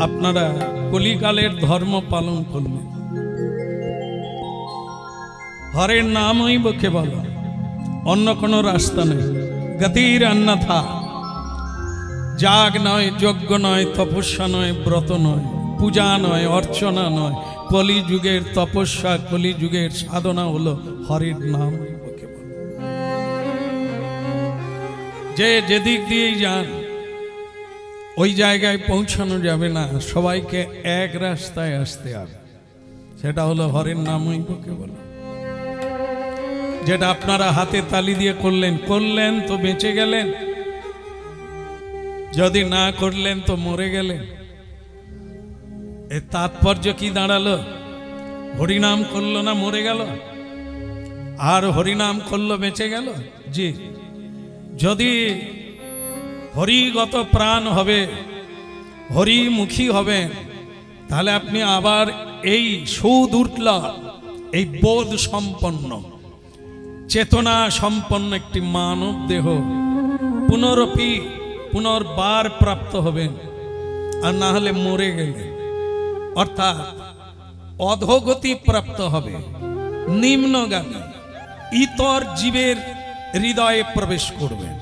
আপনারা কলিকালের ধর্ম পালন করলেন, হরের নামই মুখে বলো, অন্য কোনো রাস্তা নেই। গতির অন্যথা যাগ নয়, যজ্ঞ নয়, তপস্যা নয়, ব্রত নয়, পূজা নয়, অর্চনা নয়, কলিযুগের তপস্যা, কলিযুগের সাধনা হলো হরের নাম মুখে বলো। যে যেদিক দিয়েই যান ওই জায়গায় পৌঁছানো যাবে না, সবাইকে এক রাস্তায় আসতে হবে, সেটা হলো হরের নামই মুখে বলো। যেটা আপনারা হাতে তালি দিয়ে করলেন তো বেঁচে গেলেন, যদি না করলেন তো মরে গেলেন। এর তাৎপর্য কি দাঁড়ালো? হরিনাম করলো না মরে গেল, আর হরিনাম করলো বেঁচে গেল? জি, যদি হরিগত প্রাণ হবে, হরিমুখী হবে, তাহলে আপনি আবার এই সুদূর্ল, এই বোধ সম্পন্ন, চেতনা সম্পন্ন একটি মানব দেহ পুনর্বার প্রাপ্ত হবেন। আর না হলে মরে গেলে, অর্থাৎ অধোগতি প্রাপ্ত হবে, নিম্নগামী ইতর জীবের হৃদয়ে প্রবেশ করবেন।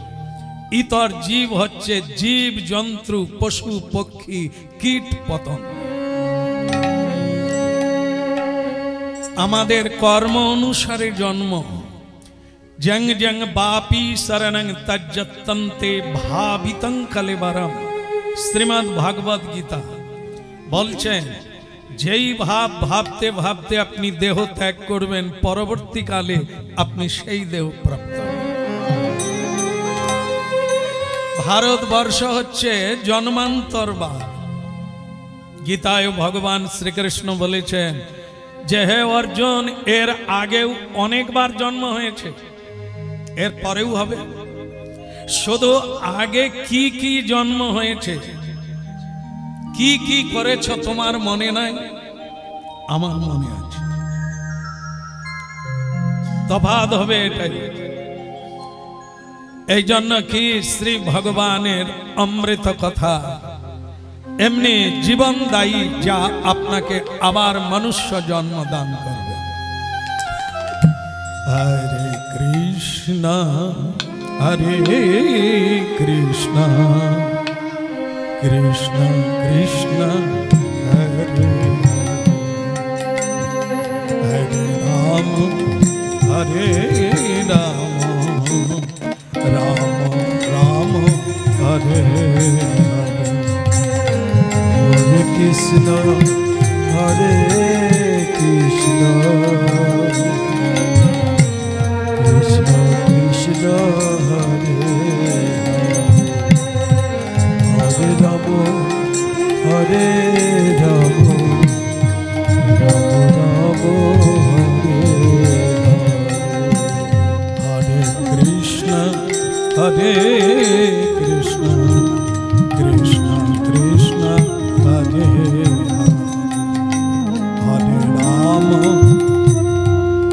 ইতর জীব হচ্ছে জীব জন্তু, পশু পক্ষী, কীট পতঙ্গ। আমাদের কর্ম অনুসারে জন্ম। জং জং বাপি শরণং তজ্জতন্তে ভাবিতং কলেবরম। শ্রীমদ্ ভাগবত গীতা বলছেন, যেই ভাব ভাবতে ভাবতে আপনি দেহ ত্যাগ করবেন, পরবর্তীকালে আপনি সেই দেহ প্রাপ্ত হবেন। ভারতবর্ষ হচ্ছে জন্মান্তরবাদ। গীতায় ভগবান শ্রীকৃষ্ণ বলেছেন যে, হে অর্জুন, এর আগেও অনেকবার জন্ম হয়েছে, এর পরেও হবে। শুধু আগে কি কি জন্ম হয়েছে, কি কি করেছ তোমার মনে নাই, আমার মনে আছে। তফাৎ হবে এটাই। এই জন্য কি শ্রী ভগবানের অমৃত কথা এমনি জীবনদায়ী, যা আপনাকে আবার মনুষ্য জন্ম দান করবে। হরে কৃষ্ণ হরে কৃষ্ণ কৃষ্ণ কৃষ্ণ হরে হরে রাম হরে রাম রাম রাম হরে হরে কৃষ্ণ হরে কৃষ্ণ কৃষ্ণ কৃষ্ণ হরে হরে রাম হরে রাম রাম রাম হরে কৃষ্ণ হরে কৃষ্ণ কৃষ্ণ কৃষ্ণ হরে হরে রাম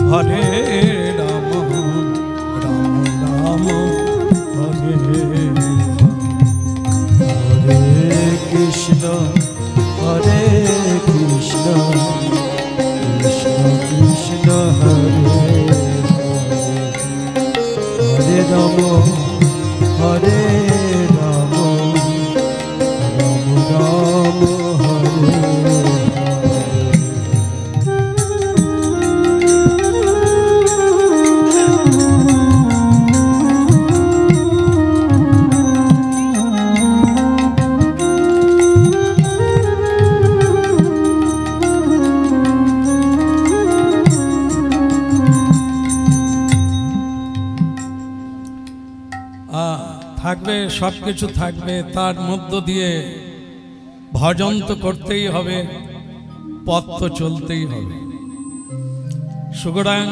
হরে রাম রাম রাম হরে হরে কৃষ্ণ হরে কৃষ্ণ কৃষ্ণ কৃষ্ণ হরে হরে রাম হরে রাম রাম রাম হরে থাকবে, সবকিছু থাকবে, তার মধ্য দিয়ে ভজন তো করতেই হবে, পথ তো চলতেই হবে। সুতরাং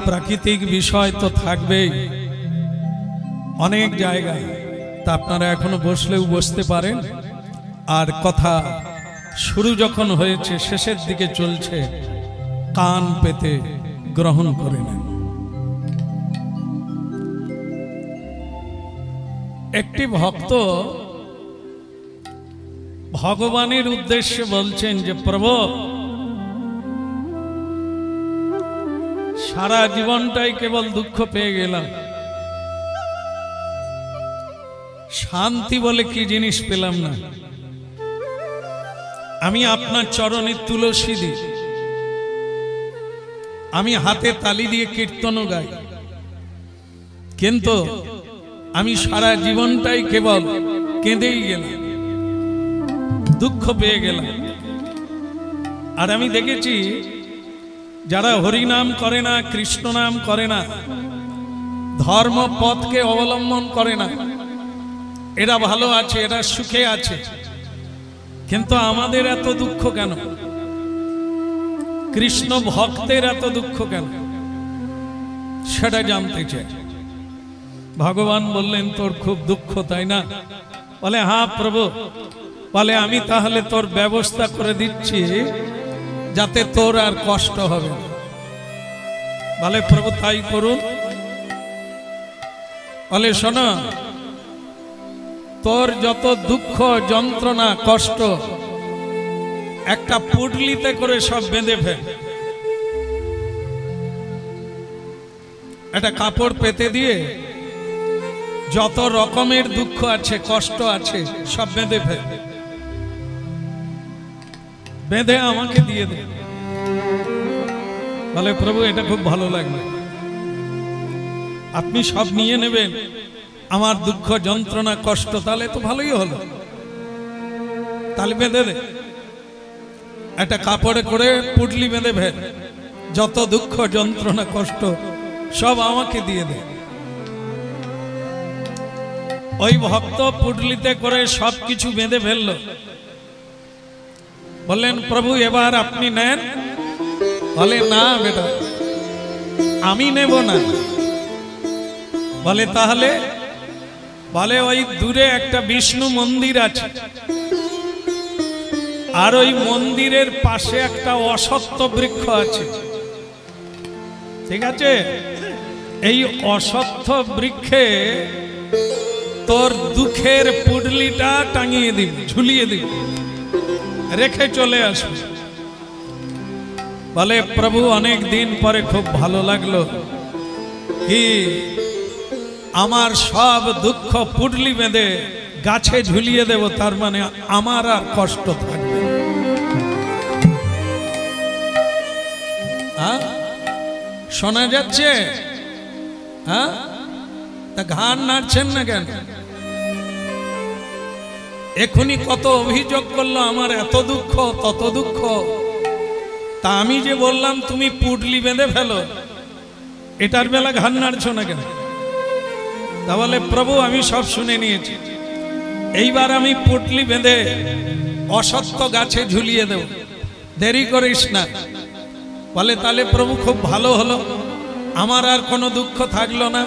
প্রাকৃতিক বিষয় তো থাকবেই অনেক জায়গায়, তা আপনারা এখনো বসলেও বসতে পারেন। আর কথা শুরু যখন হয়েছে, শেষের দিকে চলছে, কান পেতে গ্রহণ করে নেন। একটি ভক্ত ভগবানের উদ্দেশ্যে বলছেন যে প্রভু, সারা জীবনটাই কেবল দুঃখ পেয়ে গেলাম, শান্তি বলে কি জিনিস পেলাম না। আমি আপনার চরণে তুলসী দিই, আমি হাতে তালি দিয়ে কীর্তনও গাই, কিন্তু আমি সারা জীবনটাই কেবল কেঁদেই গেলাম, দুঃখ পেয়ে গেলাম। আর আমি দেখেছি যারা হরিনাম করে না, কৃষ্ণ নাম করে না, ধর্ম পথকে অবলম্বন করে না, এরা ভালো আছে, এরা সুখে আছে। কিন্তু আমাদের এত দুঃখ কেন? কৃষ্ণ ভক্তের এত দুঃখ কেন? সেটা জানতে চাই। ভগবান বললেন, তোর খুব দুঃখ তাই না? বলে, হ্যাঁ প্রভু। বলে, আমি তাহলে তোর ব্যবস্থা করে দিচ্ছি যাতে তোর আর কষ্ট হবে না। বলে, প্রভু তাই করুন। বলে, শোনো, তোর যত দুঃখ যন্ত্রণা কষ্ট একটা পুটলিতে করে সব বেঁধে ফেল, একটা কাপড় পেতে দিয়ে যত রকমের দুঃখ আছে কষ্ট আছে সব বেঁধে ফেল, বেঁধে আমাকে দিয়ে দে। বলে, প্রভু এটা খুব ভালো লাগবে, আপনি সব নিয়ে নেবেন আমার দুঃখ যন্ত্রণা কষ্ট, তাহলে তো ভালোই হলো, তাহলে বেঁধে দে। একটা কাপড়ে করে পুটলি বেঁধে ফেল, যত দুঃখ যন্ত্রণা কষ্ট সব আমাকে দিয়ে দে। ওই ভক্ত পুটলিতে করে সব কিছু বেঁধে ফেলল। বললেন, প্রভু এবার আপনি নেন। বলে, না বেটা, আমি নেব না। বলে, তাহলে? বলে, ওই দূরে একটা বিষ্ণু মন্দির আছে, আর ওই মন্দিরের পাশে একটা অশ্বত্থ বৃক্ষ আছে, ঠিক আছে? এই অশ্বত্থ বৃক্ষে তোর দুঃখের পুডলিটা টাঙিয়ে দিবি, ঝুলিয়ে দিবি, রেখে চলে আসবি। বলে, প্রভু অনেক দিন পরে খুব ভালো লাগলো, কি আমার সব দুঃখ পুডলি বেঁধে গাছে ঝুলিয়ে দেব, তার মানে আমার আর কষ্ট থাকবে। শোনা যাচ্ছে? হ্যাঁ, তা ঘাড় নাড়ছেন না কেন? এখনই কত অভিযোগ করলো, আমার এত দুঃখ তত দুঃখ। তা আমি যে বললাম তুমি পুটলি বেঁধে ফেলো, এটার বেলা ঘাড় নাড়ছো না কেন? তা বলে, প্রভু আমি সব শুনে নিয়েছি, এইবার আমি পুটলি বেঁধে অশ্বত্থ গাছে ঝুলিয়ে দেব, দেরি করিস না। বলে, তাহলে প্রভু খুব ভালো হলো, আমার আর কোনো দুঃখ থাকলো না।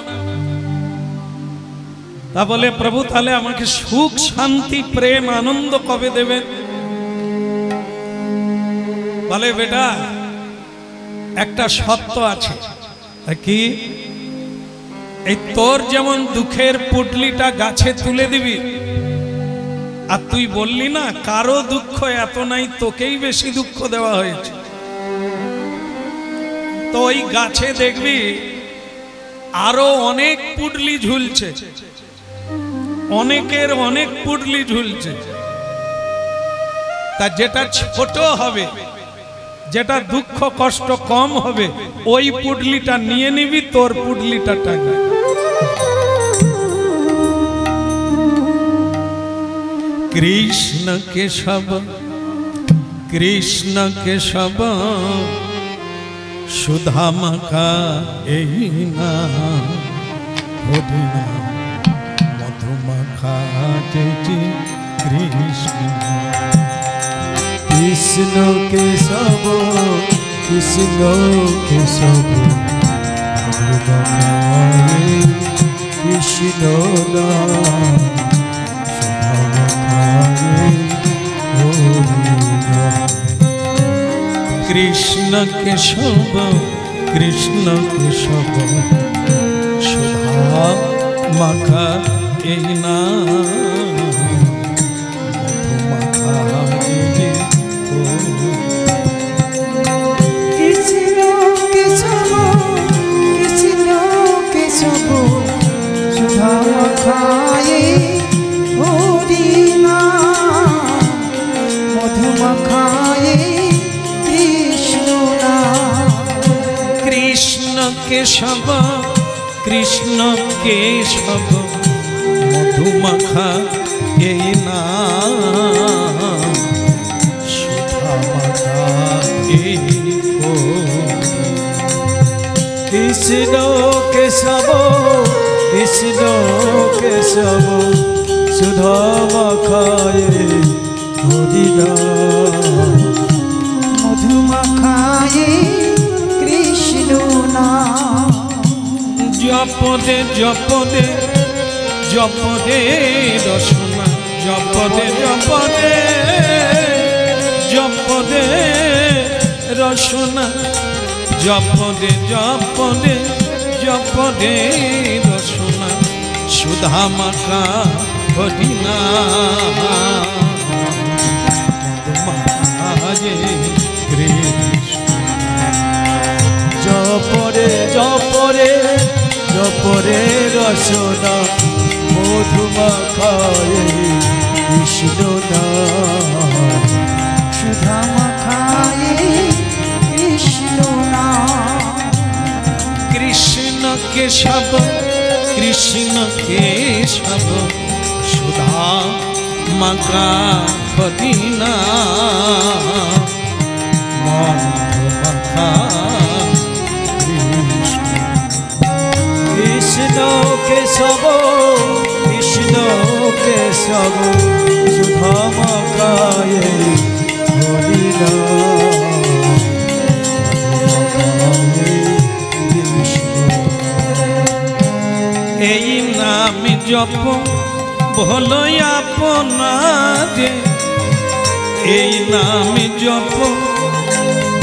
তা বলে, প্রভু তাহলে আমাকে সুখ শান্তি প্রেম আনন্দ কবে দেবেন? বলে, বেটা একটা সত্য আছে। কি? এই তোর যেমন দুঃখের পুটলিটা গাছে তুলে দিবি, আর তুই বললি না কারো দুঃখ এত নাই, তোকেই বেশি দুঃখ দেওয়া হয়েছে, তো ওই গাছে দেখবি আরো অনেক পুটলি ঝুলছে, অনেকের অনেক পুটলি ঝুলছে। তা যেটা ছোট হবে, যেটা দুঃখ কষ্ট কম হবে, ওই পুটলিটা নিয়ে নিবি, তোর পুটলিটা টাঙা। কৃষ্ণ কেশব কৃষ্ণ কেশব সুধা মাখা এই না, হরিনা মধু মাখা যেটি কৃষ্ণ। কৃষ্ণ কেশব কৃষ্ণ কেশব কৃষ্ণ নাম কৃষ্ণ কেশব কৃষ্ণ কেশব সুধা মাখা এই না, মধু মাখা কেশব কৃষ্ণ কেশব মধুমাখা এই নাম সুধা মাখা এই কৃষ্ণ কেশব কৃষ্ণ কেশব সুধা মাখায়ে হরিনাম মধুমাখায়ে কৃষ্ণ নাম জপদে জপদে জপদে রসনা জপদে জপদে জপদে রসনা জপদে জপদে জপদে রসনা সুধা মাখা হরিনাম মধুমাখায়ে কৃষ্ণ জপরে জপরে জপরে রসনা মধুমাখায়ে কৃষ্ণ নাম সুধা মাখায়ে কৃষ্ণ নাম কৃষ্ণ কেশব কৃষ্ণ কেশব সুধা মাখা হরিনাম মধুমাখা কৃষ্ণ কেশব কৃষ্ণ কেশব সুধা মাখায়ে হরিনাম এই নাম জপ ভলো আপনাদে এই নাম জপ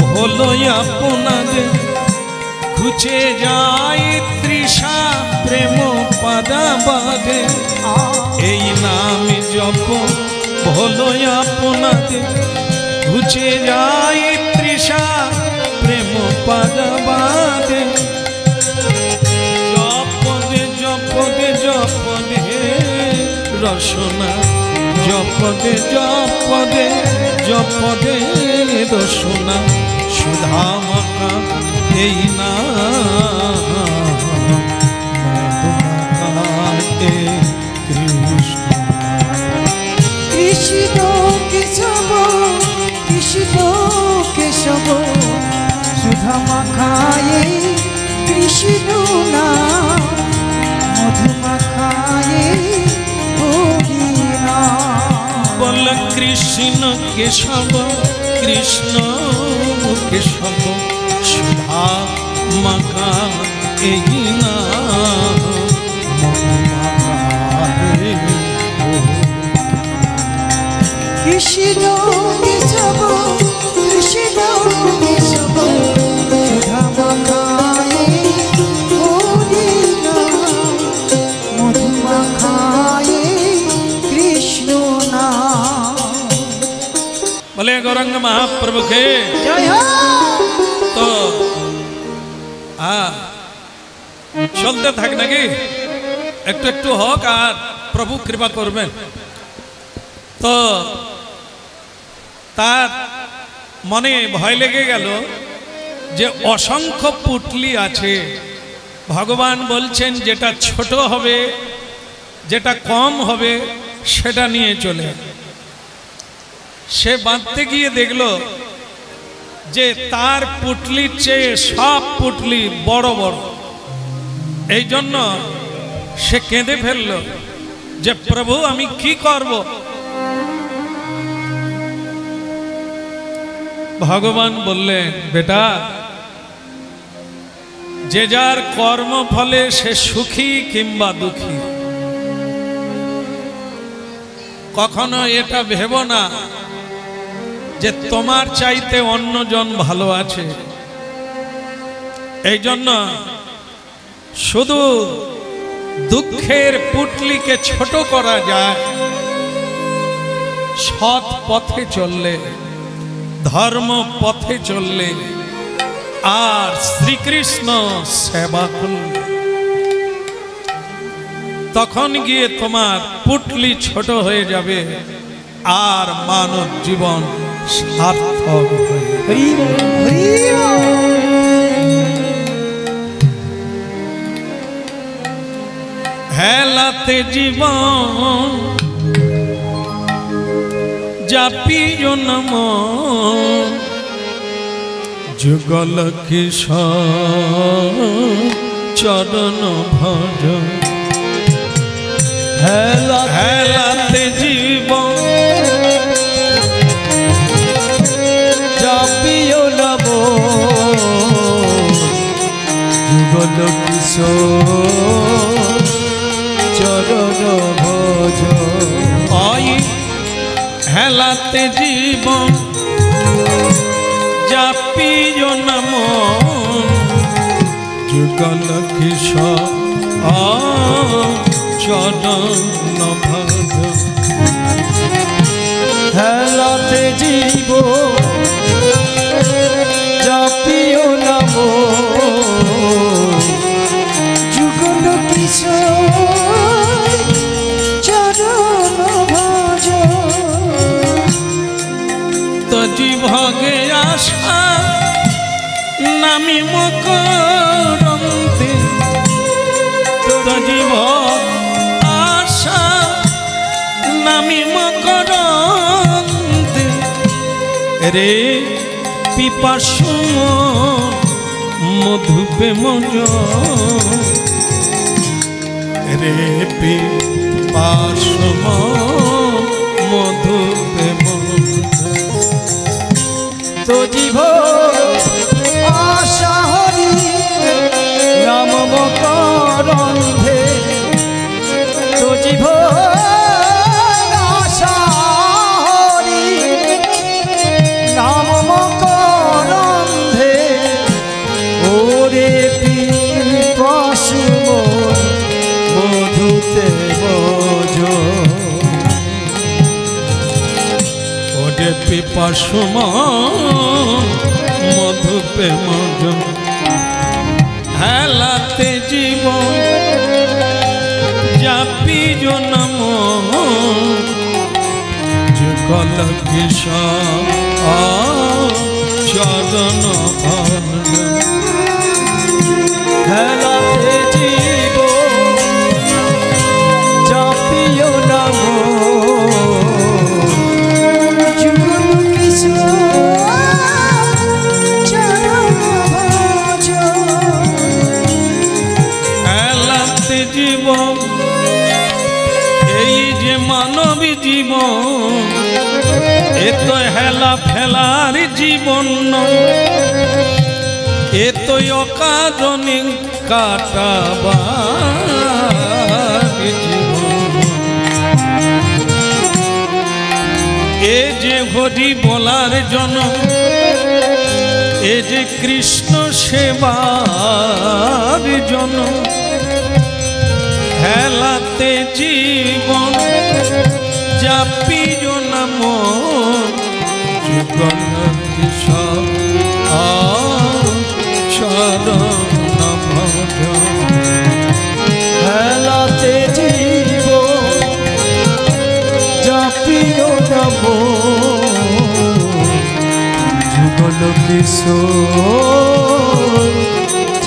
ভলো আপনাদে ঘুচে যায় তৃষা প্রেম পাদা বাদে এই নাম জপ ভলো আপনাদে ঘুচে যায় তৃষা প্রেম পাদা বাদে জপদে জপদে জপদে রসনা জপদে জপদে জপদে রসনা সুধা মাখা এই নাম মধুমাখায়ে কৃষ্ণ কৃষ্ণ কেশব কৃষ্ণ কেশব সুধা মাখায়ে কৃষ্ণ নাম মধুমাখায়ে হরিনাম বল কৃষ্ণ কেশব কৃষ্ণ কেশব সুধা মাখা এই নাম মধুমাখায়ে কৃষ্ণ কেশব কৃষ্ণ কেশব সুধা মাখায়ে হরিনাম মধুমাখায়ে কৃষ্ণ নাম বলে গৌরাঙ্গ মহাপ্রভু কে জয় হো তো চলতে থাক নাকি একটু একটু হোক আর প্রভু কৃপা করবেন তো তার মনে ভয় লেগে গেল যে অসংখ্য পুটলি আছে ভগবান বলছেন যেটা ছোট হবে যেটা কম হবে সেটা নিয়ে চলে সে বাঁধতে গিয়ে দেখলো যে তার পুটলির চেয়ে সব পুটলি বড় বড় এই জন্য সে কেঁদে ফেলল যে প্রভু আমি কি করব ভগবান বললেন বেটা যে যার কর্ম ফলে সে সুখী কিংবা দুঃখী কখনো এটা ভেবো না যে তোমার চাইতে অন্যজন ভালো আছে এই জন্য শুধু দুঃখের পুটলিকে ছোট করা যায় সৎ পথে চললে ধর্ম পথে চললে আর শ্রীকৃষ্ণ সেবা করলে তখন গিয়ে তোমার পুটলি ছোট হয়ে যাবে আর মানব জীবন সার্থক হয়ে হেলাতে জীবন জাপিও নম যুগল কিশোর চরণ ভজ হেলাতে জীবন জাপিও নম যুগল কিশোর চরণ ভজ ওই হেলাতে জীবন জাপিও নম যুগল কিশোর চরণ ভজ হেলাতে জীবন জাপিও নম যুগল কিশোর চরণ ভজ তো জীবগে আশা নামি মকরন্তে তো জীব আশা নামি মকরন্তে রে পিপাসু মধুপে মজ রে পিপাসু মধুপে মজ তো জীব আশা হরি নাম মকরন্ধে তো জীব আশা হরি নাম মকরন্ধে ওরে পিপাসু মধুতে মজ ওরে পিপাসু মধুপে মজ হেলাতে জীবন জাপিও নম যুগল কিশোর চরণ ভজ হেলাতে জীবন জাপিও নম যুগল কিশোর চরণ ভজ হেলাতে জীবন এই যে মানবী জীবন এ তো হেলা ফেলার জীবন নয়, এ তো অকারণে কাটাবার জীবন। এ যে হরি বলার জন্য, এ যে কৃষ্ণ সেবার জন্য, হেলাতে জীবন জাপিও নাম যুগল কিশোর চরণ ভজ। হেলাতে জীবন জাপিও নাম যুগল কিশোর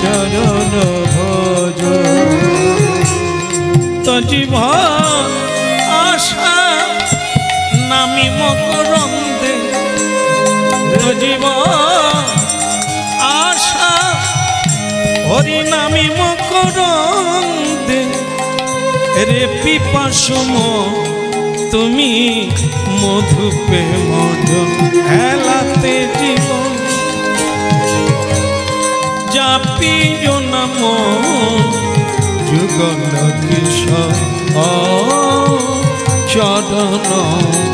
চরণ ভজ। তো জীবন আশা নামি মকরন্দে, জীবন আশা হরি নামি মকরন্দে, রে পিপাসুম তুমি মধুপে মজ। হেলাতে জীবন জাপিও নাম যুগল কিশোর চরণ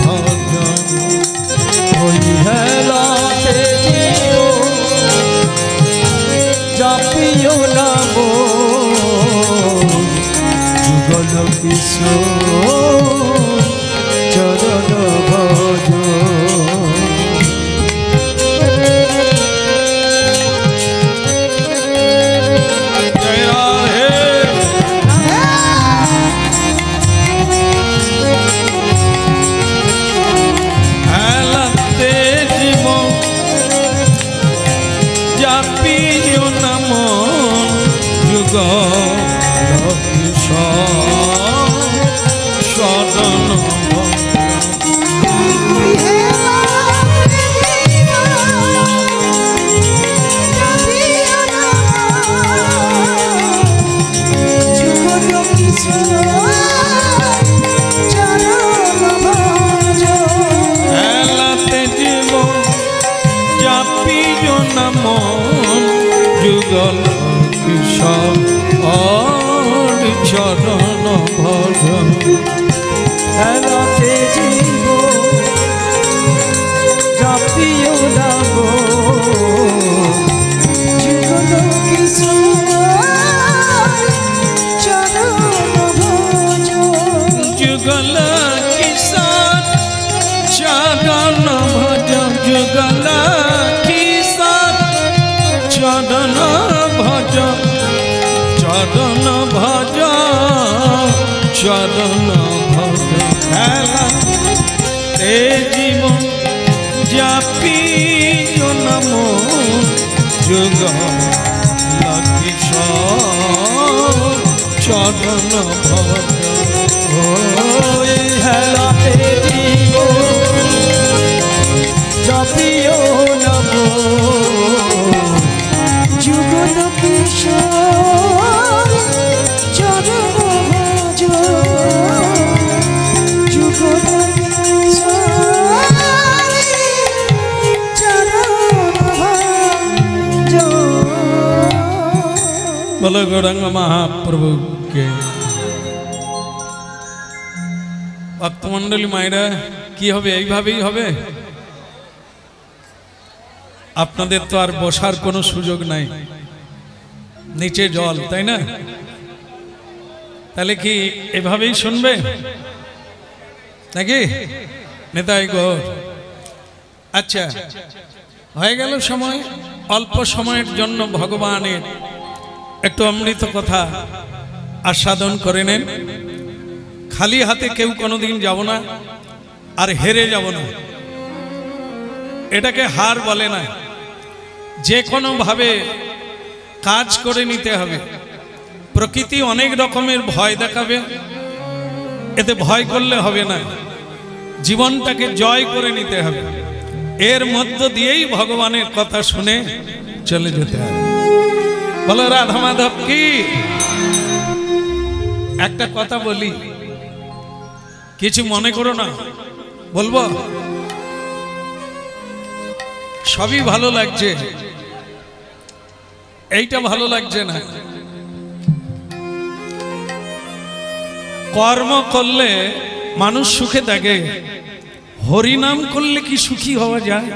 ভজ। ওই হেলাতে জীবন জাপিও নাম যুগল কিশোর চরণ ভজ। জয় রাধে। হেলাতে জীবন জাপিও নাম যুগল কিশোর যুগল কিশোর চরণ ভজন হেলাতে জীব জাপিও নাম যুগল কিশোর চরণ ভজন যুগল কিশোর চরণ ভজন যুগল কিশোর চরণ ভজন চরণ ভজন চরণ ভজন খেলা তে জীবন জাপিও নাম যুগল কিশোর চরণ ভজন ওই হেলাতে জীব জাপিও নাম যুগল কিশোর চরণ ভজন যুগল কিশোর চরণ ভজন बोलो गौरांग महाप्रभु के ভক্তমণ্ডলী মায়েরা কি হবে এইভাবেই হবে আপনাদের তো আর বসার কোনো সুযোগ নাই নিচে জল তাই না তাহলে কি এভাবেই শুনবে নাকি নেতাই গৌর আচ্ছা হয়ে গেল সময় অল্প সময়ের জন্য ভগবানের একটু অমৃত কথা আস্বাদন করে নেন খালি হাতে কেউ কোনোদিন যাব না আর হেরে যাব না এটাকে হার বলে না যে কোনো ভাবে কাজ করে নিতে হবে প্রকৃতি অনেক রকমের ভয় দেখাবে এতে ভয় করলে হবে না জীবনটাকে জয় করে নিতে হবে এর মধ্য দিয়েই ভগবানের কথা শুনে চলে যেতে হবে বলো রাধা মাধব কি একটা কথা বলি কিছু মনে করো না বলবো সবই ভালো লাগছে এইটা ভালো লাগছে না কর্ম করলে মানুষ সুখে থাকে হরিনাম করলে কি সুখী হওয়া যায়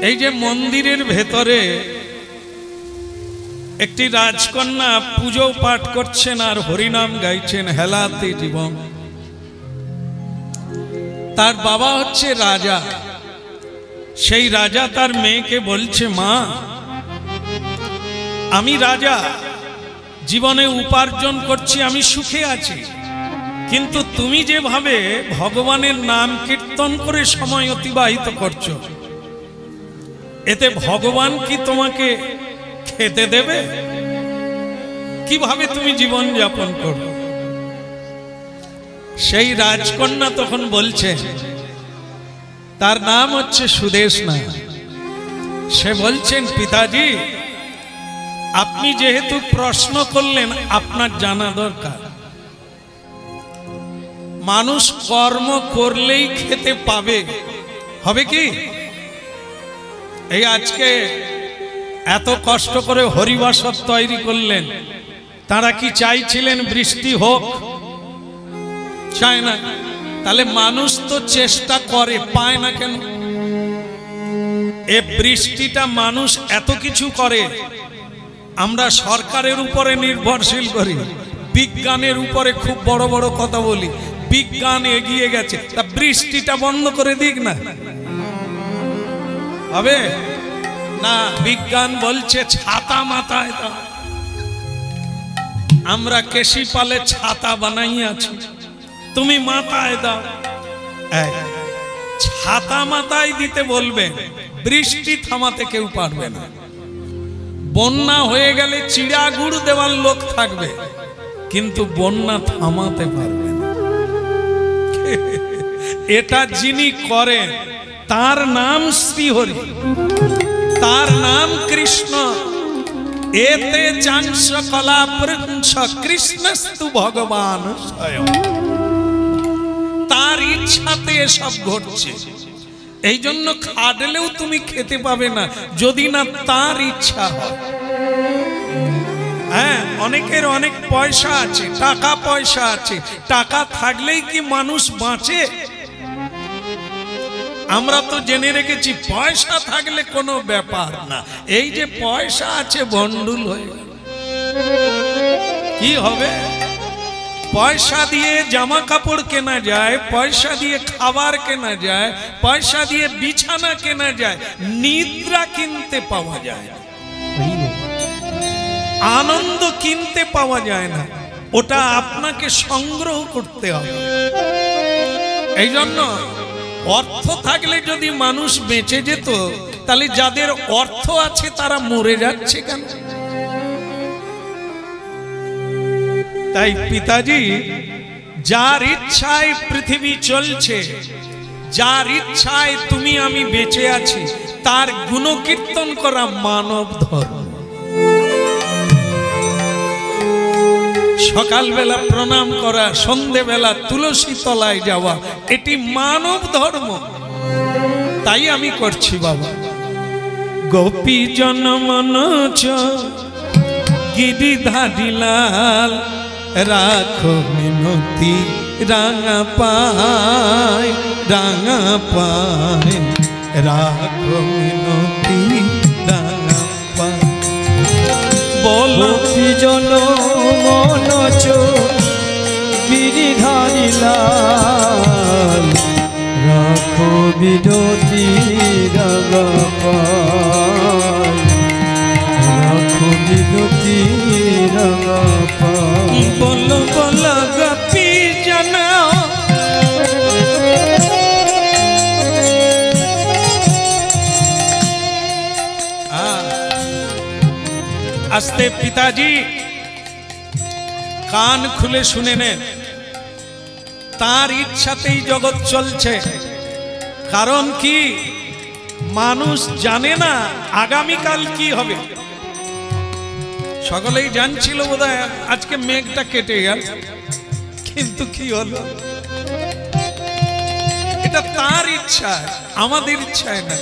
এই যে মন্দিরের ভেতরে একটি রাজকন্যা পুজো পাঠ করছেন আর হরিনাম গাইছেন হেলাতে জীবন তার বাবা হচ্ছে রাজা সেই রাজা তার মেয়েকে বলছে মা আমি রাজা জীবনে উপার্জন করছি আমি সুখে আছি কিন্তু তুমি যেভাবে ভগবানের নাম কীর্তন করে সময় অতিবাহিত করছো এতে ভগবান কি তোমাকে খেতে দেবে কিভাবে তুমি জীবন যাপন করো সেই রাজকন্যা তখন বলছে তার নাম হচ্ছে সুদেশনা সে বলছেন পিতাজি আপনি যেহেতু প্রশ্ন করলেন আপনার জানা দরকার মানুষ কর্ম করলেই খেতে পাবে হবে কি এই আজকে এত কষ্ট করে হরিবাসর তৈরি করলেন তারা কি চাইছিলেন বৃষ্টি হোক চায় না তাহলে মানুষ তো চেষ্টা করে পায় না কেন এই বৃষ্টিটা মানুষ এত কিছু করে আমরা সরকারের উপরে নির্ভরশীল করি বিজ্ঞানের উপরে খুব বড় বড় কথা বলি বিজ্ঞান এগিয়ে গেছে তা বৃষ্টিটা বন্ধ করে দিক না হবে না বিজ্ঞান বলছে ছাতা মাথায় দাও আমরা কেশি পালে ছাতা বানাই আছি তুমি মাথায় দাও ছাতা মাথায় দিতে বলবে বৃষ্টি থামাতে কেউ পারবে না বন্যা হয়ে গেলে চিড়া গুড় দেওয়ার লোক থাকবে কিন্তু বন্যা থামাতে পারবে না এটা যিনি করেন তার নাম শ্রীহরি তার নাম কৃষ্ণ এতে চাংশ কলা পৃঞ্ছ কৃষ্ণস্তু ভগবান স্বয়ং তার ইচ্ছাতে এসব ঘটছে এই জন্য খাটলেও তুমি খেতে পাবে না যদি না তার ইচ্ছা হয়। হ্যাঁ, অনেকের অনেক পয়সা আছে, টাকা পয়সা আছে, টাকা থাকলেই কি মানুষ বাঁচে? আমরা তো জেনে রেখেছি পয়সা থাকলে কোনো ব্যাপার না। এই যে পয়সা আছে বন্ডুল হয়ে কি হবে? পয়সা দিয়ে জামা কাপড় কেনা যায়, পয়সা দিয়ে খাবার কেনা যায়, পয়সা দিয়ে বিছানা কেনা যায়, নিদ্রা কিনতে পাওয়া যায়, আনন্দ কিনতে পাওয়া যায় না। ওটা আপনাকে সংগ্রহ করতে হবে। এই জন্য অর্থ থাকলে যদি মানুষ বেঁচে যেত, তাহলে যাদের অর্থ আছে তারা মরে যাচ্ছে কেন? তাই পিতাজি, যার ইচ্ছায় পৃথিবী চলছে, যার ইচ্ছায় তুমি আমি বেঁচে আছি, তার গুণকীর্তন করা মানব ধর্ম। সকালবেলা প্রণাম করা, সন্ধেবেলা তুলসী তলায় যাওয়া, এটি মানব ধর্ম। তাই আমি করছি বাবা। গোপী জনমনচ গিরিধারী লাল, রাখো মিনতি রাঙা পায়, রাঙা পায়, রাখো মিনতি রাঙা পায়। বলো গোপী জনমনচ গিরিধারী লাল, রাখো মিনতি রাঙা পায়, রাখো মিনতি রাঙা পায়। বলো বলো গোপী জন, আস্তে পিতাজি কান খুলে শুনে নেন। তার ইচ্ছাতেই জগৎ চলছে। কারণ কি? মানুষ জানে না আগামীকাল কি হবে। সকলেই জানছিল বোধহয় আজকে মেঘটা কেটে গেল, কিন্তু কি হলো? এটা তার ইচ্ছা, আমাদের ইচ্ছায় না।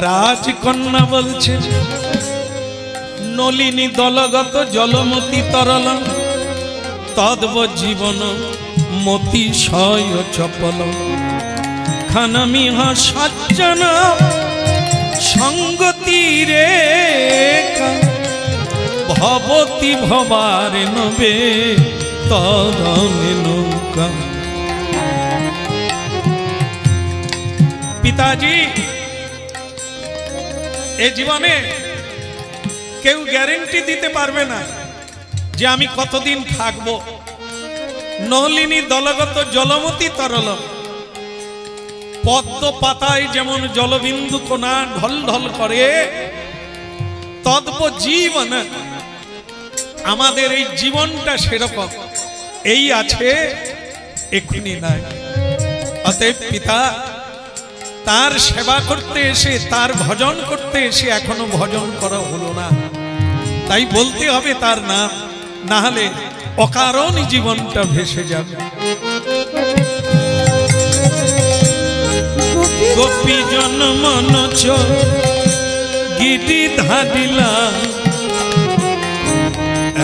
রাজকন্যা বলছে, নলিনী দলগত জলমতি তরল, তদ্ব জীবন মতি শয় চপল। খানামিহ সজ্জন সঙ্গতি রে, ভবতি ভবার নবে তরণে নৌকা। পিতাজি, এই জীবনে কেউ গ্যারেন্টি দিতে পারবে না যে আমি কতদিন থাকব। নলিনী দলগত জলমতি তরল, পদ্ম পাতায় যেমন জলবিন্দু কোনা ঢল ঢল করে, তদ্ব জীবন, আমাদের এই জীবনটা সেরকম, এই আছে এক্ষুনি নাই। অতএব পিতা, তার সেবা করতে এসে, তার ভজন করতে এসে এখনো ভজন করা হলো না। তাই বলতে হবে তার নাম, না হলে অকারণ জীবনটা ভেসে যাবে। গোপী জনমনচ গিরিধারী লাল,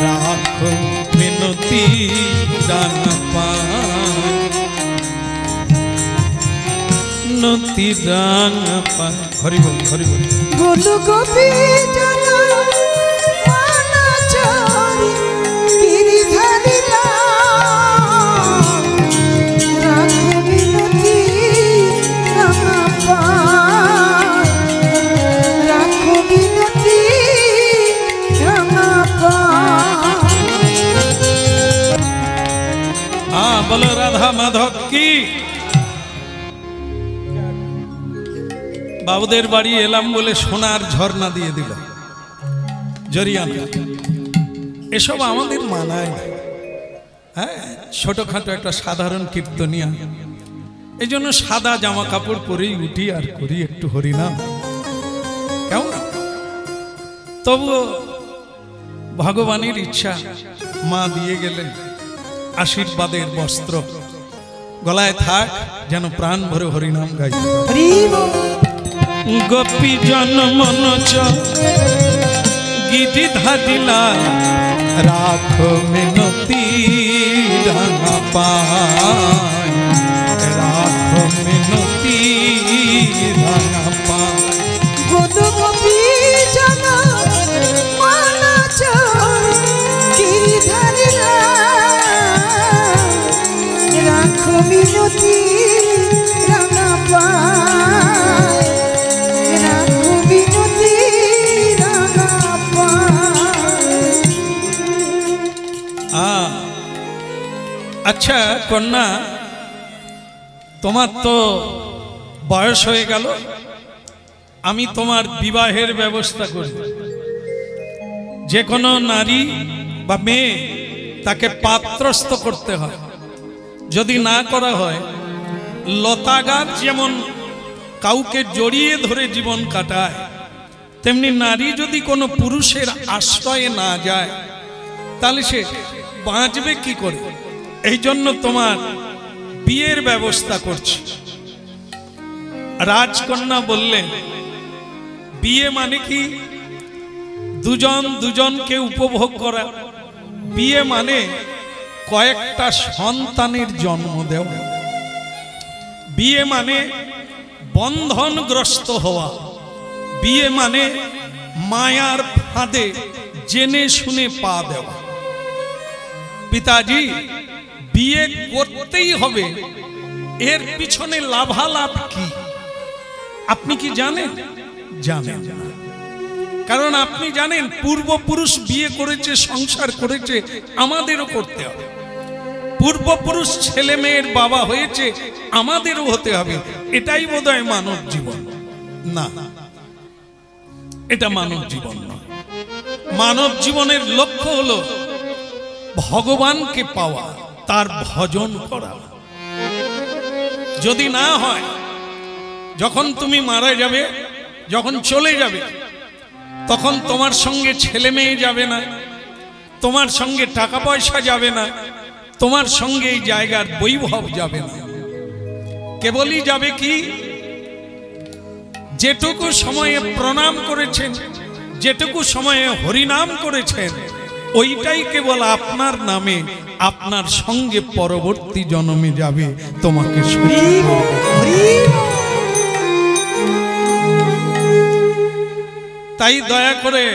রাখো মিনতি রাঙা পায়, নতি রাঙা পায়। হরি বল, হরি বল। বলো গোপী জনমনচ গিরিধারী লাল, রাখো মিনতি রাঙা পায়, রাখো মিনতি রাঙা পায়। বলো রাধা মাধব কি। বাবুদের বাড়ি এলাম বলে সোনার ঝর্ণা দিয়ে দিল, জরিয়ানা। এসব আমাদের মানায় না। হ্যাঁ, ছোটখাটো একটা সাধারণ কীর্তনিয়া, এই জন্য সাদা জামা কাপড় পরেই উঠি আর করি একটু হরিনাম, কেমন। তবুও ভগবানের ইচ্ছা, মা দিয়ে গেলেন আশীর্বাদের বস্ত্র, গলায় থাক, যেন প্রাণ ভরে হরিনাম গাই। গোপী জন মনোজ গীতি ধাদিলা, রাখো মিনতি রাঙা পায়, রাখো মিনতি রাঙা পায়। গোপী জন মনোজ গীতি ধাদিলা, রাখো মিনতি রাঙা পায়, রাখো মিনতি রাঙা পায়। আচ্ছা কন্যা, তোমার তো বয়স হয়ে গেল, আমি তোমার বিবাহের ব্যবস্থা করি। যে কোনো নারী বা মেয়ে তাকে পাত্রস্থ করতে হয়, যদি না করা হয়, লতা গাছ যেমন কাউকে জড়িয়ে ধরে জীবন কাটায়, তেমনি নারী যদি কোনো পুরুষের আশ্রয়ে না যায়, তাহলে সে বাঁচবে কি করে? এই জন্য তোমার বিয়ের ব্যবস্থা করছি। রাজকন্যা বললেন, বিয়ে মানে কি? দুজন দুজনকে উপভোগ করা। বিয়ে মানে কয়েকটা সন্তানের জন্ম দেওয়া। বিয়ে মানে বন্ধনগ্রস্ত হওয়া। বিয়ে মানে মায়ার ফাঁদে জেনে শুনে পা দেওয়া। পিতাজি, বিয়ে করতেই হবে, এর পিছনে লাভালাভ কি আপনি কি জানেন? জানেন না। কারণ আপনি জানেন পূর্বপুরুষ বিয়ে করেছে, সংসার করেছে, আমাদেরও করতে হবে। পূর্বপুরুষ ছেলে মেয়ের বাবা হয়েছে, আমাদেরও হতে হবে। এটাই বোধহয় মানব জীবন। না, এটা মানব জীবন নয়। মানব জীবনের লক্ষ্য হলো ভগবানকে পাওয়া, তার ভজন করা। যদি না হয়, যখন তুমি মারা যাবে, যখন চলে যাবে, তখন তোমার সঙ্গে ছেলে মেয়ে যাবে না, তোমার সঙ্গে টাকা পয়সা যাবে না, তোমার সঙ্গে এই জায়গার বৈভব যাবে না। কেবলই যাবে কি, যেটুকু সময়ে প্রণাম করেছেন, যেটুকু সময়ে হরিনাম করেছেন, ওইটাই কেবল আপনার নামে, আপনার সঙ্গে পরবর্তী জন্মে যাবে। তোমাকে তাই দয়া করে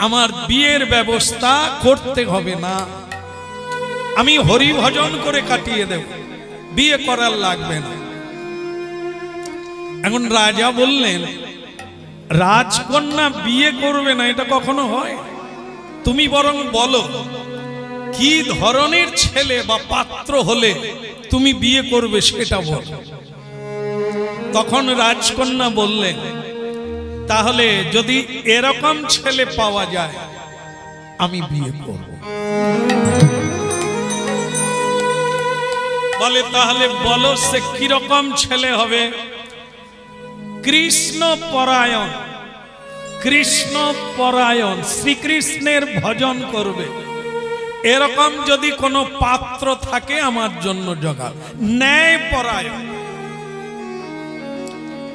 আমার বিয়ের ব্যবস্থা করতে হবে না। আমি হরি ভজন করে কাটিয়ে দেব, বিয়ে করার লাগবে না। এখন রাজা বললেন, রাজকন্যা বিয়ে করবে না, এটা কখনো হয়? তুমি বরং বলো কি ধরনের ছেলে বা পাত্র হলে তুমি বিয়ে করবে, সেটা বলো। তখন রাজকন্যা বললেন, তাহলে যদি এরকম ছেলে পাওয়া যায়, আমি বিয়ে করব। বলে, তাহলে বলো সে কিরকম ছেলে হবে? কৃষ্ণ পরায়ণ, কৃষ্ণ পরায়ণ, শ্রীকৃষ্ণের ভজন করবে, এরকম যদি কোনো পাত্র থাকে আমার জন্য জোগাড়। ন্যায় পরায়ণ,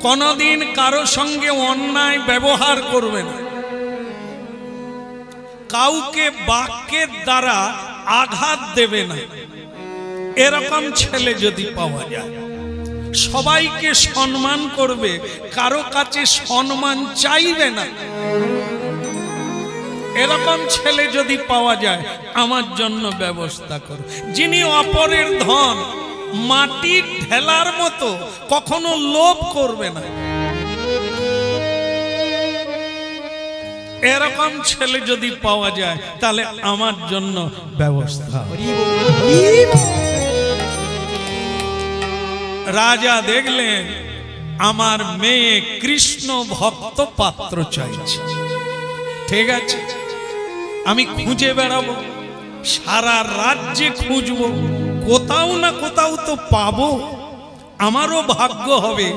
কোনদিন কারো সঙ্গে অন্যায় ব্যবহার করবে না, কাউকে বাক্যের দ্বারা আঘাত দেবে না, এরকম ছেলে যদি পাওয়া যায়। সবাইকে সম্মান করবে, কারো কাছে সম্মান চাইবে না, এরকম ছেলে যদি পাওয়া যায় আমার জন্য ব্যবস্থা করো। যিনি অপরের ধন মাটির ঢেলার মতো কখনো লোভ করবে না, এরকম ছেলে যদি পাওয়া যায় তাহলে আমার জন্য ব্যবস্থা। রাজা দেখলেন আমার মেয়ে কৃষ্ণ ভক্ত পাত্র চাইছে, ঠিক আছে আমি খুঁজে বেড়াবো, সারা রাজ্যে খুঁজবো, কোথাও না কোথাও তো পাবো, আমারও ভাগ্য হবে,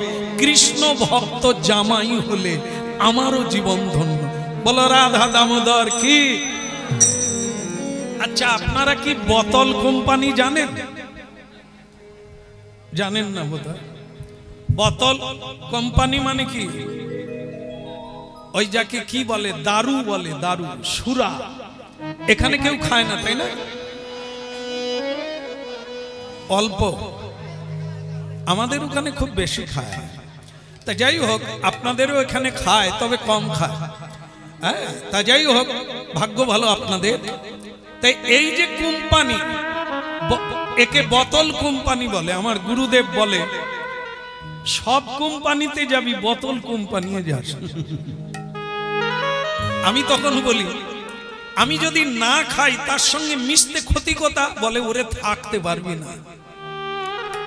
কৃষ্ণ ভক্ত জামাই হলে আমারও জীবন ধন্য। বলো রাধা দামোদর কি। আচ্ছা আপনারা কি বোতল কোম্পানি জানেন? জানেন না বোধহয়। বোতল কোম্পানি মানে কি? ওই যাকে কি বলে, দারু বলে, দারু, সুরা। এখানে কেউ খায় না তাই না? অল্প, আমাদের ওখানে খুব বেশি খায়। তা যাই হোক আপনাদেরও এখানে খায়, তবে কম খায়। হ্যাঁ তা যাই হোক, ভাগ্য ভালো আপনাদের। তাই এই যে কোম্পানি, একে বোতল কোম্পানি বলে। আমার গুরুদেব বলে সব কোম্পানিতে যাবি, বোতল কোম্পানিতে যাস। আমি তখন বলি আমি যদি না খাই তার সঙ্গে মিশতে ক্ষতি কথা, বলে ওরে থাকতে পারবি না,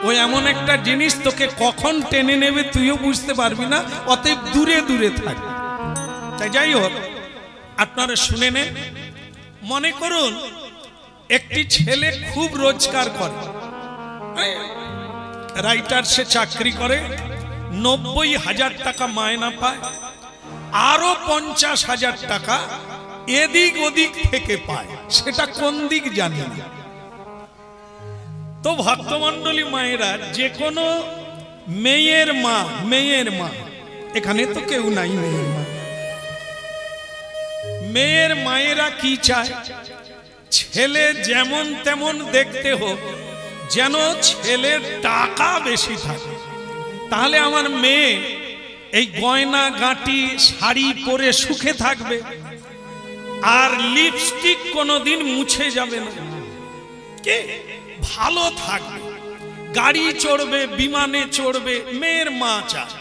ওই এমন একটা জিনিস তোকে কখন টেনে নেবে তুইও বুঝতে পারবি না, অতএব দূরে দূরে থাক। তাই যাই হোক আপনারা শুনে নেন। মনে করুন একটি ছেলে খুব রোজগার করে, রাইটার সে চাকরি করে, 90,000 টাকা মায়না পায়, আরো 50,000 টাকা এদিক ওদিক থেকে পায়, সেটা কোন দিক জানি না। তো ভক্তমণ্ডলী মায়েরা, যে কোনো মেয়ের মা, মেয়ের মা, এখানে তো কেউ নাই মেয়ের মা, মেয়ের মায়েরা কি চায়? ছেলে যেমন তেমন দেখতে হোক, যেন ছেলের টাকা বেশি থাকে। তাহলে আমার মেয়ে এই গয়না গাঁটি শাড়ি পরে সুখে থাকবে, আর লিপস্টিক কোনোদিন মুছে যাবে না, কে ভালো থাকবে, গাড়ি চড়বে, বিমানে চড়বে। মেয়ের মা চায়।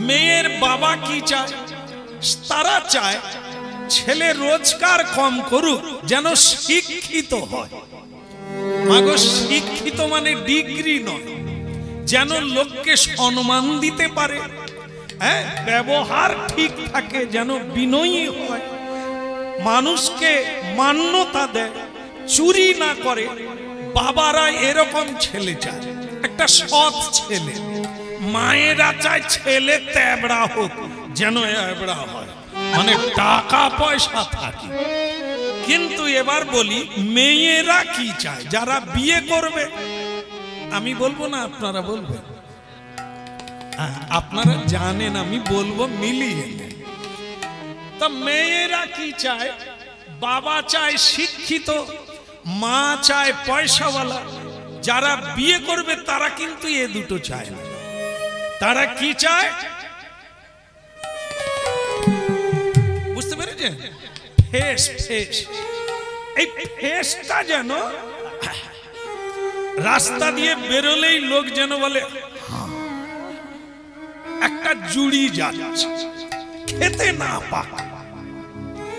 মেয়ের বাবা কি চায়? তারা চায় ছেলে রোজগার কম করুক, যেন শিক্ষিত হয়। মাগো শিক্ষিত মানে ডিগ্রি নয়, যেন লোককে সম্মান দিতে পারে, হ্যাঁ ব্যবহার ঠিক থাকে, যেন বিনয়ী হয়, মানুষকে মান্যতা দেয়, চুরি না করে। বাবারা এরকম ছেলে চায়, একটা সৎ ছেলে। মায়েরা চায় ছেলে তেবড়া হোক, যেন এবড়া হয়, মানে টাকা পয়সা থাকে। কিন্তু এবার বলি মেয়েরা কি চায় যারা বিয়ে করবে? আমি বলবো না, আপনারা বলবেন। আপনারা জানেন, আমি বলবো মিলিয়ে। তা মেয়েরা কি চায়? বাবা চায় শিক্ষিত, মা চায় পয়সাওয়ালা। যারা বিয়ে করবে তারা কিন্তু এ দুটো চায় না। তারা কি চায়? বুঝতে পেরেছেন? Face, face. এই ফেসটা যেন রাস্তা দিয়ে বেরোলেই লোক যেন বলে একটা জুড়ি যাচ্ছে, খেতে না পাক,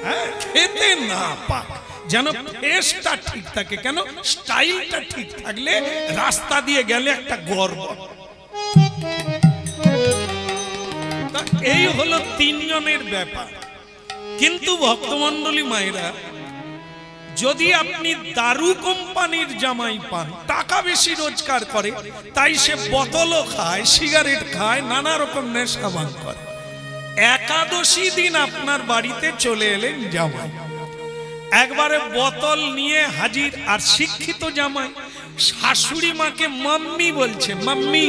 হ্যাঁ খেতে না পাক, যেন ফেসটা ঠিক থাকে। কেন? স্টাইলটা ঠিক থাকলে রাস্তা দিয়ে গেলে একটা গর্ব। এই হলো তিনজনের ব্যাপার। কিন্তু ভক্তমণ্ডলী মায়েরা, যদি আপনি দারু কোম্পানির জামাই পান, টাকা বেশি রোজগার করে, তাই সে বোতলও খায়, সিগারেট খায়, নানা রকম নেশা ভান করে। একাদশী দিন আপনার বাড়িতে চলে এলেন জামাই, একবারে বোতল নিয়ে হাজির, আর শিক্ষিত জামাই শাশুড়ি মাকে মাম্মি বলছে, মাম্মি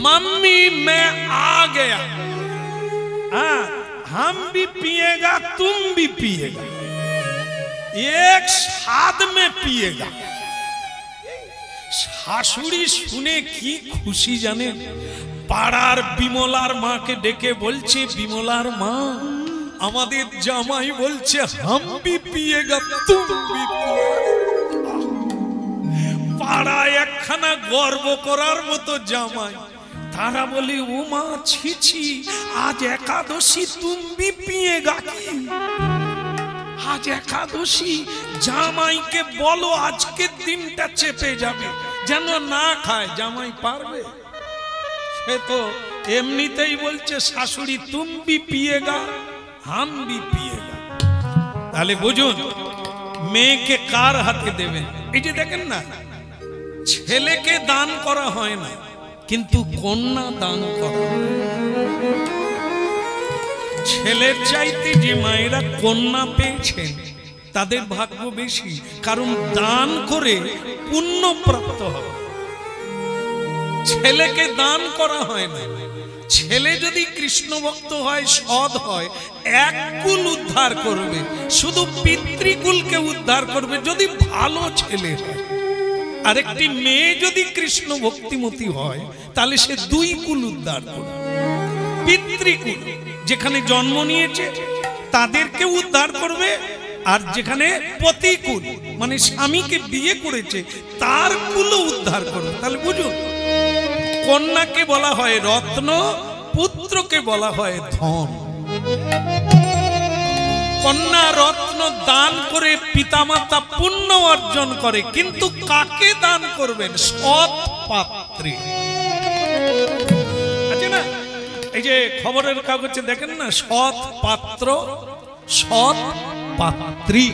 मम्मी मैं आ गया, हाँ हम भी पिएगा तुम भी पिएगा, एक साथ में पिएगा। শাশুড়ি শুনে কি খুশি জানেন? পাড়ার বিমলার মাকে ডেকে বলছে, বিমলার মা আমাদের জামাই বলছে হাম ভি পিয়েগা তুম ভি পিয়েগা। পাড়ায় একখানা গর্ব করার মতো জামাই। তারা বলে ও মা ছি ছি, আজ একাদশী তুম ভি পিয়েগা কি? আজ একাদশী, জামাইকে বলো আজকের দিনটা চেপে যাবে। যেন না খায়। জামাই পারবে? সে তো এমনিতেই বলছে শাশুড়ি তুম ভি পিয়েগা হাম ভি পিয়েগা। তাহলে বুঝুন মেয়েকে কার হাতে দেবেন। এই যে দেখেন না, ছেলেকে দান করা হয় না, কিন্তু কন্যা দান করা হয়। ছেলের চাইতে যে মায়েরা কন্যা পেয়েছেন তাদের ভাগ্য বেশি, কারণ দান করে পুণ্য প্রাপ্ত হবে। ছেলেকে দান করা হয় না। ছেলে যদি কৃষ্ণ ভক্ত হয়, সৎ হয়, এক কুল উদ্ধার করবে, শুধু পিতৃকুলকে উদ্ধার করবে যদি ভালো ছেলে হয়। আরেকটি মেয়ে যদি কৃষ্ণ ভক্তিমতী হয় তাহলে সে দুই কুল উদ্ধার করবে। পিতৃকুল যেখানে জন্ম নিয়েছে তাদেরকে উদ্ধার করবে, আর যেখানে পতিকুল মানে স্বামীকে বিয়ে করেছে তার কুল উদ্ধার করবে। তাহলে বুঝুন, কন্যাকে বলা হয় রত্ন, পুত্রকে বলা হয় ধন। কন্যা রত্ন দান করে পিতামাতা পুণ্য অর্জন করে, কিন্তু কাকে দান করবেন? সৎ পাত্রে। আছে না, এই যে খবরের কাগজে দেখেন না, সৎ পাত্র সৎ পাত্রী।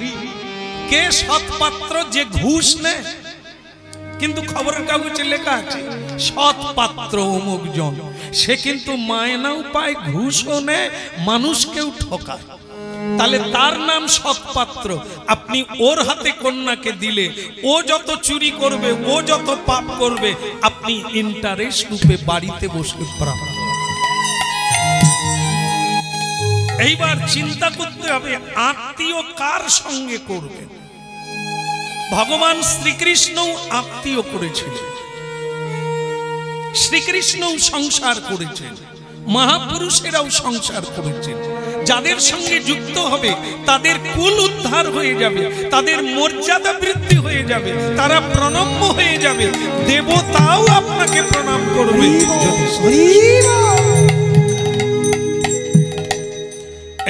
কে সৎ পাত্র? যে ঘুষ নেয়। কিন্তু খবরের কাগজে লেখা আছে সৎ পাত্র অমুক জন, সে কিন্তু মায়নাও পায়, ঘুষও নেয়, মানুষকেও ঠকায়। তাহলে তার নাম সৎ পাত্র। আপনি ওর হাতে কন্যাকে দিলে ও যত চুরি করবে, ও যত পাপ করবে, আপনি ইন্টারেস্ট রূপে বাড়িতে বসে প্রাপ্ত। এইবার চিন্তা করতে হবে আত্মীয় কার সঙ্গে করবেন। ভগবান শ্রীকৃষ্ণ আত্মীয় করেছিলেন, শ্রীকৃষ্ণও সংসার করেছেন, মহাপুরুষেরাও সংসার করেছেন। যাদের সঙ্গে যুক্ত হবে তাদের কুল উদ্ধার হয়ে যাবে, তাদের মর্যাদা বৃদ্ধি হয়ে যাবে, তারা প্রণম্য হয়ে যাবে, দেবতাও আপনাকে প্রণাম করবে।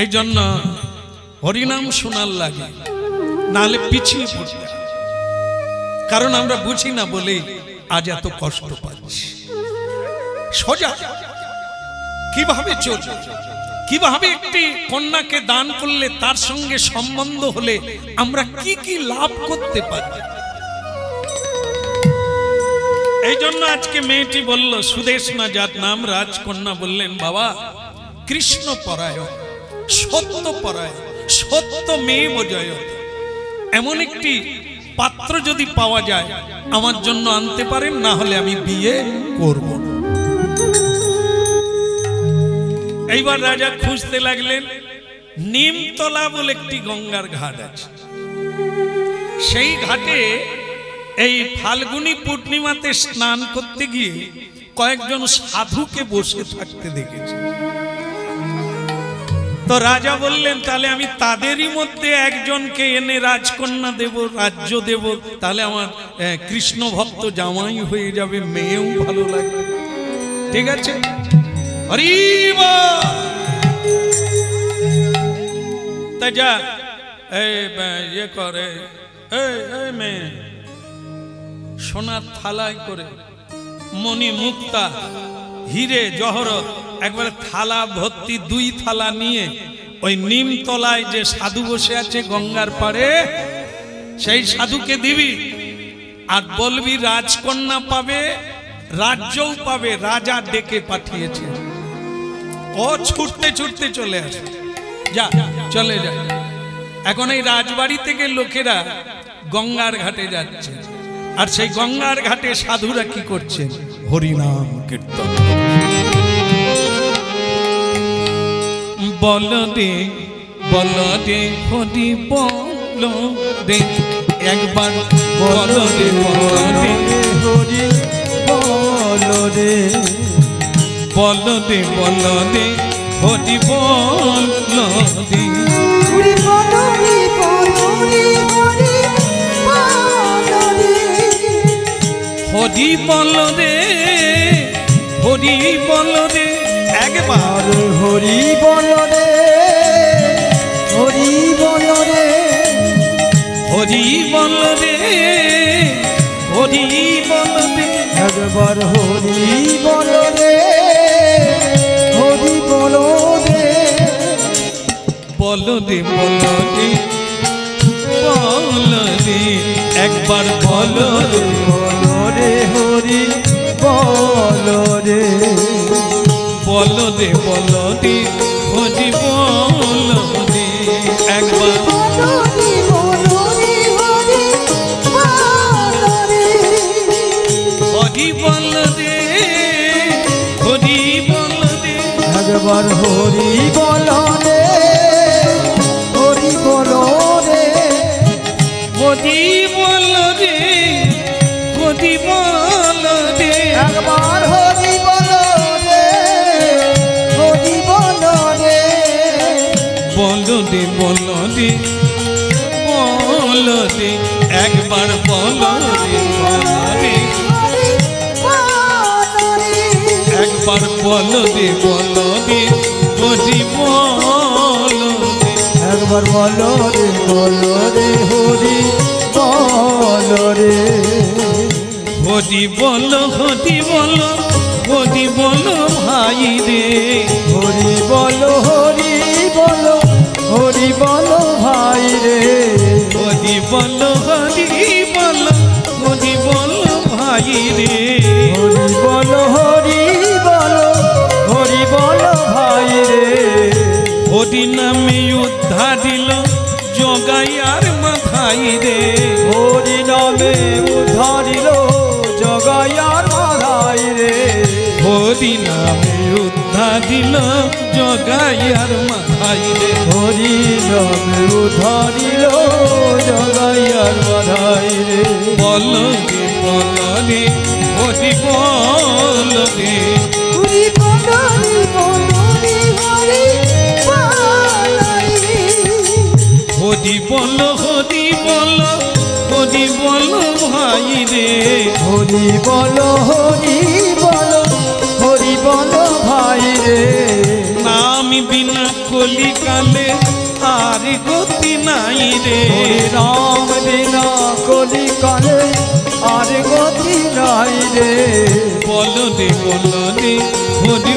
এই জন্য হরিনাম শোনার লাগে, নাহলে পিছিয়ে পড়তে। কারণ আমরা বুঝি না বলেই আজ এত কষ্ট পাচ্ছি। সোজা কিভাবে চলবে, কিভাবে একটি কন্যাকে দান করলে তার সঙ্গে সম্বন্ধ হলে আমরা কি কি লাভ করতে পারি। এই জন্য আজকে মেয়েটি বলল, সুদেশনা যার নাম, রাজকন্যা বললেন, বাবা কৃষ্ণ পরায়ণ, সত্য পরায়ণ, সত্য মেয়ে বোঝায়, এমন একটি পাত্র যদি পাওয়া যায় আমার জন্য আনতে পারেন, না হলে আমি বিয়ে করব না। এইবার রাজা খুঁজতে লাগলেন। নিমতলা বলে একটি গঙ্গার ঘাট আছে, সেই ঘাটে এই ফাল্গুনী পূর্ণিমাতে স্নান করতে গিয়ে কয়েকজন সাধুকে বসে থাকতে দেখেছি। তো রাজা বললেন, তাহলে আমি তাদেরই মধ্যে একজনকে এনে রাজকন্যা দেব, রাজ্য দেব, তাহলে আমার কৃষ্ণ ভক্ত জামাই হয়ে যাবে, মেয়েও ভালো লাগবে। ঠিক আছে, তা যা ইয়ে করে, মেয়ে সোনার থালায় করে মণি মুক্তা হিরে জহরত একবারে থালা ভর্তি 2 থালা নিয়ে ওই নিমতলায় যে সাধু বসে আছে গঙ্গার পাড়ে, সেই সাধুকে দিবি, আর বলবি রাজকন্যা পাবে, রাজ্যও পাবে, রাজা ডেকে পাঠিয়েছে। ও ছুটতে ছুটতে চলে আসে, যা চলে যায়। এখন এই রাজবাড়ি থেকে লোকেরা গঙ্গার ঘাটে যাচ্ছে, আর সেই গঙ্গার ঘাটে সাধুরা কি করছে? হরিনাম কীর্তন। বল রে বল রে হরি বল রে, একবার বল রে বল রে হরি বল রে, বল রে বল রে হরি বল রে, হরি বল রে বল রে হরি বল রে, হরি বল রে হরি বল রে, একবার হরি বল রে, হরি বল রে, হরি বল রে হরি বল একবার হরি বলো রে হরি বলো রে বলো দে বলো দে বলো দে একবার বলো বলো রে হরি বলো রে বলো দে বলো দে হরি বলো দে একবার হরি বলো দে হরি বলো দে একবার হরি বলো রে হরি বলো রে হরি বলো দে হরি বলো দে একবার হরি বলো রে হরি বলো রে বলো দে বলো দে বলো দে একবার বলো দে বলো দে একবার বলো দে বলো দে হরি বলো দে একবার বলো রে হরি বলো রে হরি বলো হরি বলো হরি বলো ভাই রে হরি বলো হরি বলো হরি বলো ভাই রে হরি বলো হরি বলো হরি বলো ভাই রে হরি বলো হরি বলো হরি বলো ভাই রে হরি নামে উদ্ধার দিল জগাইয়ার মাথায় রে হরি নামে উদ্ধারিল জগাইয়ার মাধাই রে হরি নামে উদ্ধার দিল জগাইয়ার মাথায় রে হরি নামে উদ্ধারিল জগাইয়ার মাধাই রে বলো রে বলো রে হরি বলো রে হরি বলো হরি বলো হরি বলো ভাই রে হরি বলো হরি বলো হরি বলো ভাই রে নাম বিনা কলিকালে আর গতি নাই রে হরি রাম বিনা কলিকালে আর গতি নাই রে বলো রে হরি